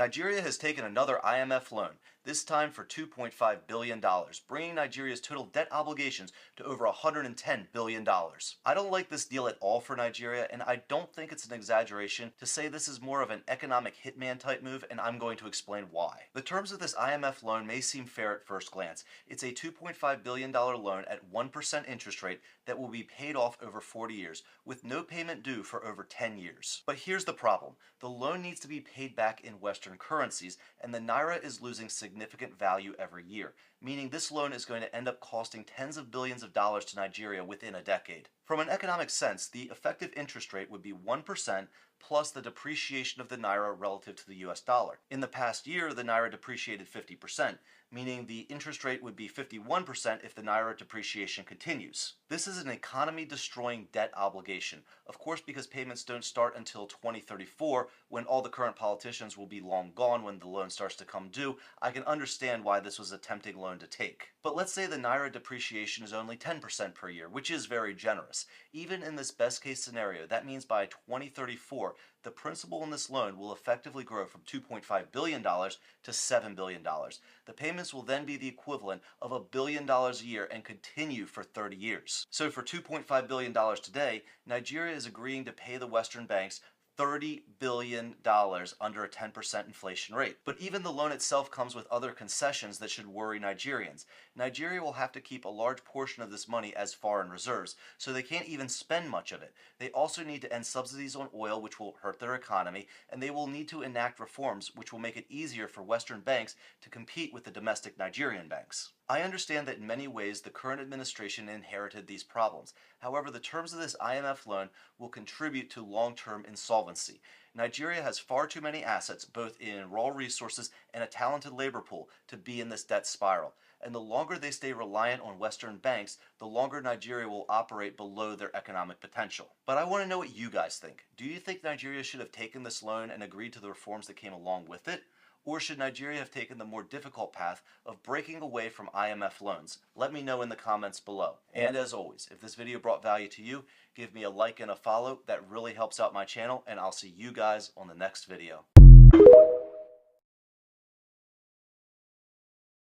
Nigeria has taken another IMF loan, this time for $2.5 billion, bringing Nigeria's total debt obligations to over $110 billion. I don't like this deal at all for Nigeria, and I don't think it's an exaggeration to say this is more of an economic hitman type move, and I'm going to explain why. The terms of this IMF loan may seem fair at first glance. It's a $2.5 billion loan at 1% interest rate that will be paid off over 40 years, with no payment due for over 10 years. But here's the problem. The loan needs to be paid back in Western currencies, and the Naira is losing significant value every year, meaning this loan is going to end up costing tens of billions of dollars to Nigeria within a decade. From an economic sense, the effective interest rate would be 1% plus the depreciation of the Naira relative to the US dollar. In the past year, the Naira depreciated 50%, meaning the interest rate would be 51% if the Naira depreciation continues. This is an economy-destroying debt obligation, of course because payments don't start until 2034, when all the current politicians will be long gone when the loan starts to come due. I can understand why this was a tempting loan to take. But let's say the Naira depreciation is only 10% per year, which is very generous. Even in this best-case scenario, that means by 2034, the principal in this loan will effectively grow from $2.5 billion to $7 billion. The payments will then be the equivalent of $1 billion a year and continue for 30 years. So for $2.5 billion today, Nigeria is agreeing to pay the Western banks $30 billion under a 10% inflation rate. But even the loan itself comes with other concessions that should worry Nigerians. Nigeria will have to keep a large portion of this money as foreign reserves, so they can't even spend much of it. They also need to end subsidies on oil, which will hurt their economy, and they will need to enact reforms which will make it easier for Western banks to compete with the domestic Nigerian banks. I understand that in many ways the current administration inherited these problems. However, the terms of this IMF loan will contribute to long-term insolvency. Nigeria has far too many assets, both in raw resources and a talented labor pool, to be in this debt spiral. And the longer they stay reliant on Western banks, the longer Nigeria will operate below their economic potential. But I want to know what you guys think. Do you think Nigeria should have taken this loan and agreed to the reforms that came along with it? Or should Nigeria have taken the more difficult path of breaking away from IMF loans? Let me know in the comments below. And as always, if this video brought value to you, give me a like and a follow. That really helps out my channel, and I'll see you guys on the next video.